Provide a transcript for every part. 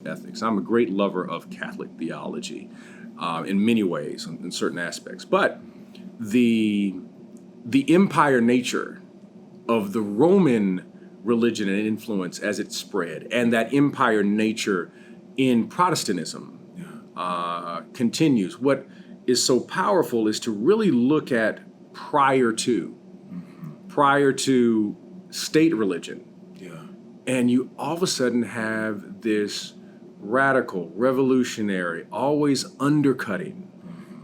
ethics. I'm a great lover of Catholic theology in many ways, in certain aspects. But the empire nature of the Roman religion and influence as it spread, and that empire nature in Protestantism continues. What is so powerful is to really look at prior to state religion. And you all of a sudden have this radical, revolutionary, always undercutting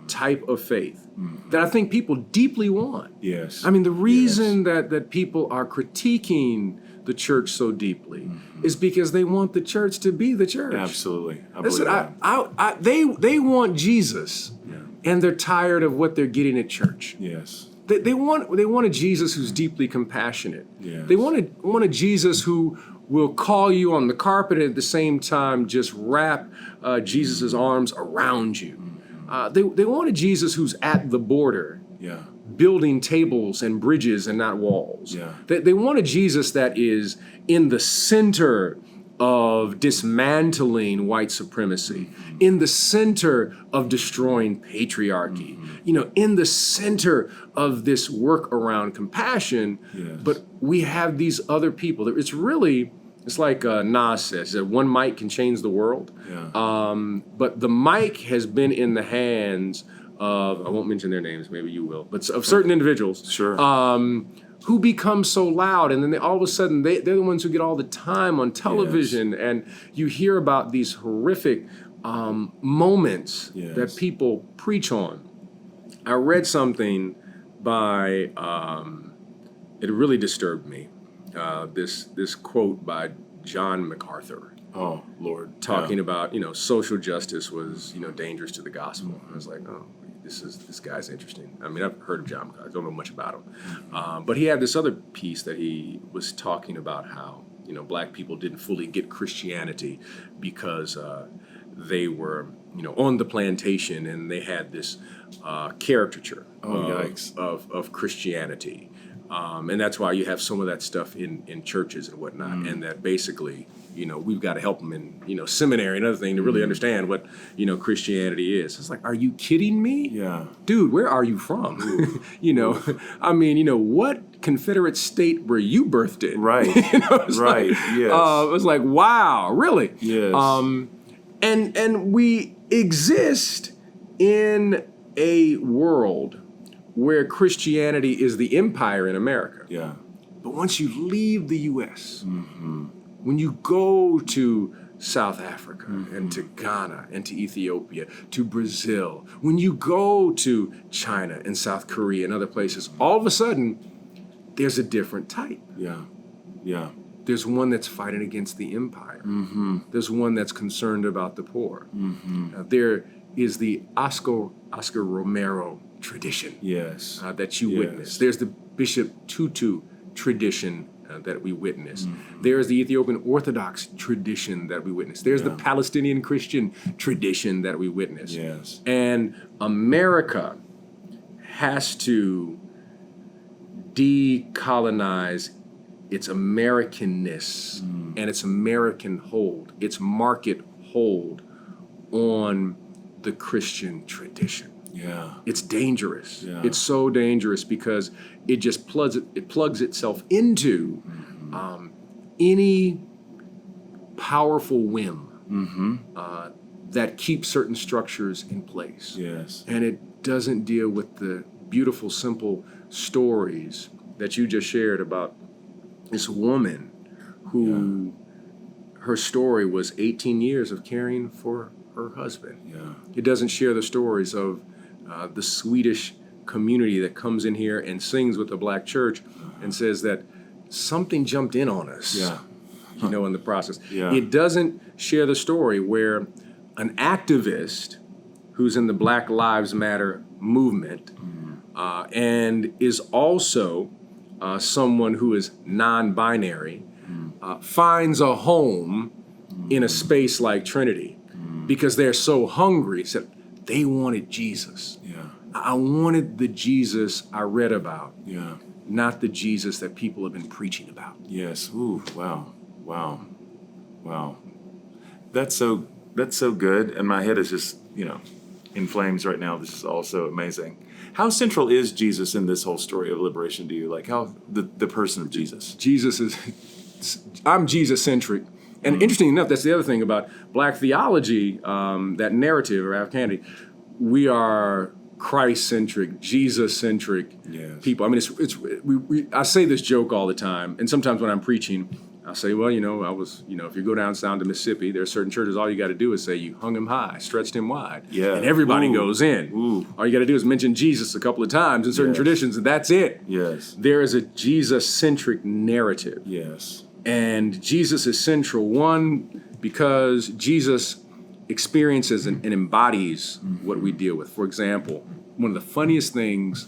type of faith that I think people deeply want. Yes. I mean, the reason that people are critiquing the church so deeply is because they want the church to be the church. Absolutely. Listen, they want Jesus, and they're tired of what they're getting at church. Yes. They want a Jesus who's deeply compassionate. Yes. They want a Jesus who will call you on the carpet and at the same time just wrap Jesus' arms around you. They want a Jesus who's at the border, building tables and bridges and not walls. They want a Jesus that is in the center of dismantling white supremacy, in the center of destroying patriarchy, in the center of this work around compassion. But we have these other people. It's like Nas says, that one mic can change the world. But the mic has been in the hands of, I won't mention their names, maybe you will, but of certain individuals. Sure. Who become so loud, and then all of a sudden they're the ones who get all the time on television, and you hear about these horrific moments that people preach on. I read something by, it really disturbed me, this quote by John MacArthur. Oh, Lord. Talking about, social justice was, dangerous to the gospel. I was like, oh, this guy's interesting. I mean, I've heard of John MacArthur. I don't know much about him. But he had this other piece that he was talking about how, black people didn't fully get Christianity because they were, on the plantation, and they had this caricature of Christianity. And that's why you have some of that stuff in churches and whatnot, and that basically, we've got to help them in, seminary and other thing to really understand what, Christianity is. It's like, are you kidding me? Yeah. Dude, where are you from? I mean, what Confederate state were you birthed in? Right. It's right. Like, yes. It was like, wow, really? Yes. And we exist in a world where Christianity is the empire in America. Yeah. But once you leave the U.S., when you go to South Africa and to Ghana and to Ethiopia, to Brazil, when you go to China and South Korea and other places, all of a sudden, there's a different type. Yeah. Yeah. There's one that's fighting against the empire. There's one that's concerned about the poor. There is the Oscar Romero tradition that you witness. There's the Bishop Tutu tradition that we witness. There's the Ethiopian Orthodox tradition that we witness. There's the Palestinian Christian tradition that we witness. Yes. And America has to decolonize its Americanness and its American hold, its market hold on the Christian tradition. Yeah. It's dangerous. Yeah. It's so dangerous because it just plugs itself into any powerful whim that keeps certain structures in place. Yes. And it doesn't deal with the beautiful, simple stories that you just shared about this woman who her story was 18 years of caring for her husband. Yeah. It doesn't share the stories of the Swedish community that comes in here and sings with the black church and says that something jumped in on us, in the process. Yeah. It doesn't share the story where an activist who's in the Black Lives Matter movement and is also someone who is non-binary finds a home in a space like Trinity because they're so hungry. So they wanted Jesus. Yeah. I wanted the Jesus I read about, Yeah. not the Jesus that people have been preaching about. Yes. Ooh. Wow. Wow. Wow. That's so good, and my head is just in flames right now. This is all so amazing. How central is Jesus in this whole story of liberation to you? Like how the person of Jesus? I'm Jesus-centric. And interesting enough, that's the other thing about Black theology, that narrative or Africanity. We are Christ-centric, Jesus-centric people. I mean, I say this joke all the time, and sometimes when I'm preaching, I'll say, well, I was, if you go down to Mississippi, there are certain churches, all you got to do is say, you hung him high, stretched him wide. Yeah. And everybody goes in. Ooh. All you got to do is mention Jesus a couple of times in certain traditions, and that's it. Yes. There is a Jesus-centric narrative. Yes. And Jesus is central, one, because Jesus experiences and embodies what we deal with. For example, one of the funniest things,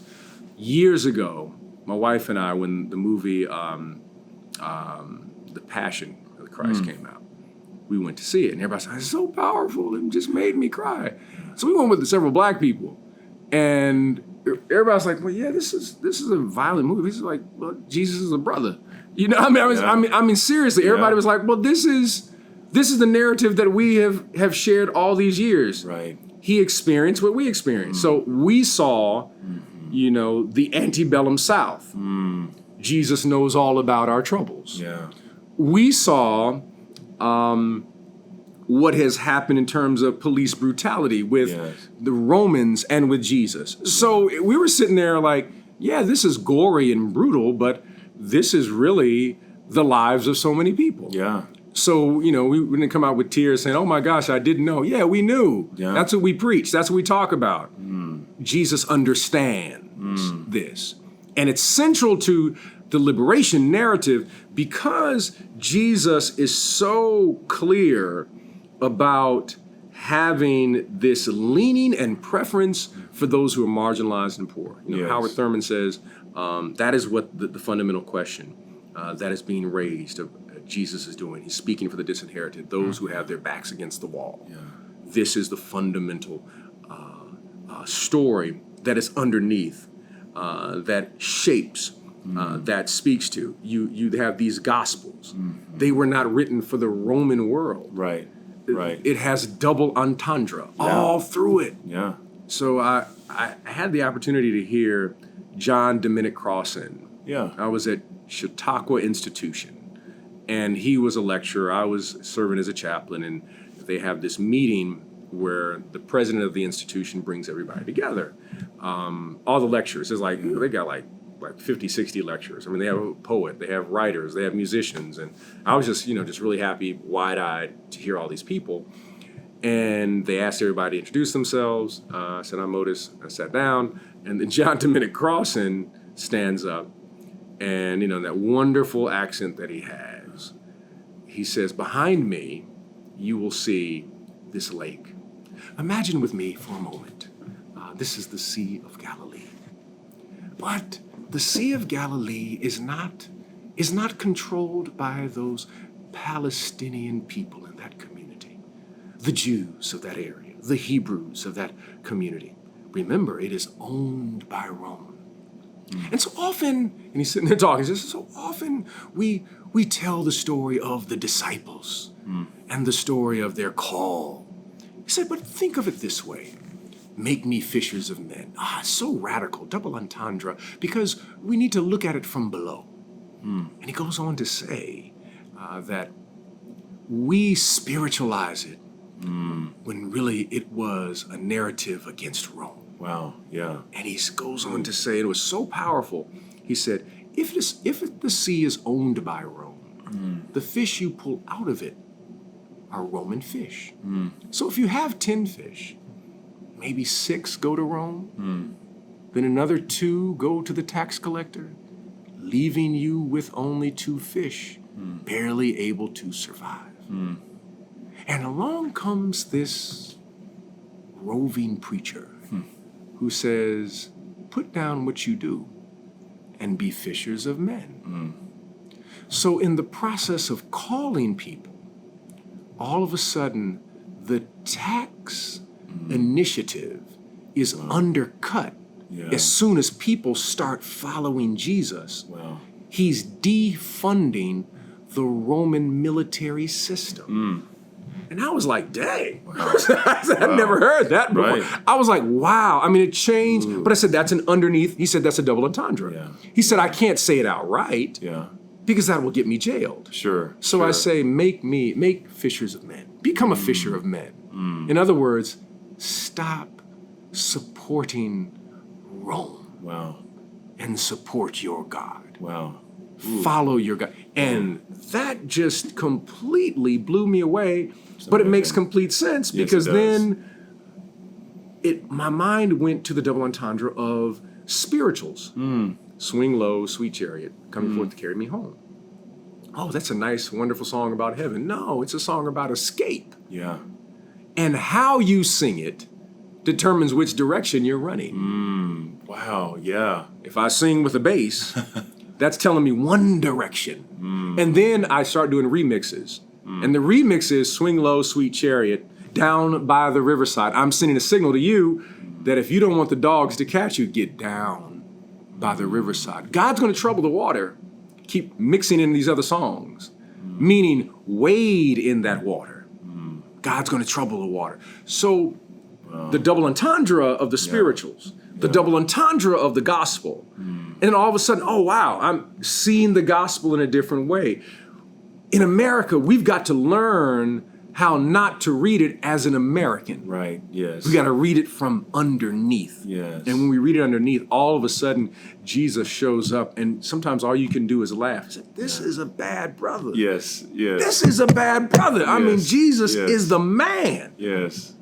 years ago, my wife and I, when the movie The Passion of the Christ came out, we went to see it, and everybody said, it's so powerful, it just made me cry. So we went with several Black people, and everybody's like, well, yeah, this is a violent movie. This is like, well, Jesus is a brother. I mean, seriously, everybody was like, well, this is the narrative that we have shared all these years. Right. He experienced what we experienced. So we saw, the antebellum South. Jesus knows all about our troubles. Yeah. We saw what has happened in terms of police brutality with the Romans and with Jesus. So we were sitting there like, yeah, this is gory and brutal, but this is really the lives of so many people. Yeah. So, we didn't come out with tears saying, oh my gosh, I didn't know. Yeah, we knew. Yeah. That's what we preach. That's what we talk about. Jesus understands this. And it's central to the liberation narrative because Jesus is so clear about having this leaning and preference for those who are marginalized and poor. Howard Thurman says that is what the fundamental question that is being raised of Jesus is doing. He's speaking for the disinherited, those who have their backs against the wall. Yeah. This is the fundamental story that is underneath, that shapes, that speaks to. You have these gospels. They were not written for the Roman world. Right. It has double entendre all through it. Yeah. So I had the opportunity to hear John Dominic Crossan. Yeah. I was at Chautauqua Institution, and he was a lecturer. I was serving as a chaplain, and they have this meeting where the president of the institution brings everybody together. All the lecturers, it's like, they got like 50, 60 lecturers. I mean, they have a poet, they have writers, they have musicians. And I was just really happy, wide-eyed to hear all these people. And they asked everybody to introduce themselves. I said, I'm Otis. I sat down, and then John Dominic Crossan stands up, and that wonderful accent that he has. He says, behind me, you will see this lake. Imagine with me for a moment. This is the Sea of Galilee. But the Sea of Galilee is not controlled by those Palestinian people in that community, the Jews of that area, the Hebrews of that community. Remember, it is owned by Rome. And so often, and he's sitting there talking, he says, so often we tell the story of the disciples and the story of their call. He said, but think of it this way. Make me fishers of men. So radical, double entendre, because we need to look at it from below. And he goes on to say that we spiritualize it when really it was a narrative against Rome. Wow, yeah. And he goes on to say, and it was so powerful, he said, if the sea is owned by Rome, the fish you pull out of it are Roman fish. So if you have 10 fish, maybe 6 go to Rome, then another 2 go to the tax collector, leaving you with only 2 fish, barely able to survive. And along comes this roving preacher who says, put down what you do and be fishers of men. So in the process of calling people, all of a sudden, the tax initiative is undercut as soon as people start following Jesus. Wow. He's defunding the Roman military system. And I was like, dang, I'd never heard that before. Right. I was like, wow. I mean, it changed. But I said, that's an underneath. He said, that's a double entendre. Yeah. He said, I can't say it outright Yeah. because that will get me jailed. Sure. So I say, make fishers of men. Become a fisher of men. In other words, stop supporting Rome Wow. and support your God. Wow. Follow your God. And that just completely blew me away. But it makes complete sense because Yes, it does. then my mind went to the double entendre of spirituals. Swing low, sweet chariot, coming forth to carry me home. Oh, that's a nice, wonderful song about heaven. No, it's a song about escape. Yeah. And how you sing it determines which direction you're running. Wow. Yeah. If I sing with a bass, that's telling me one direction. And then I start doing remixes. And the remix is Swing Low, Sweet Chariot, down by the riverside. I'm sending a signal to you that if you don't want the dogs to catch you, get down by the riverside. God's going to trouble the water. Keep mixing in these other songs, meaning wade in that water. God's going to trouble the water. So the double entendre of the spirituals, the double entendre of the gospel. And then all of a sudden, oh, wow, I'm seeing the gospel in a different way. In America, we've got to learn how not to read it as an American. Right. Yes. We got to read it from underneath. Yes. And when we read it underneath, all of a sudden, Jesus shows up. And sometimes all you can do is laugh. Say, this is a bad brother. Yes. Yes. This is a bad brother. I mean, Yes. Jesus Yes. is the man. Yes.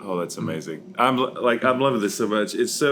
Oh, that's amazing. I'm loving this so much. It's so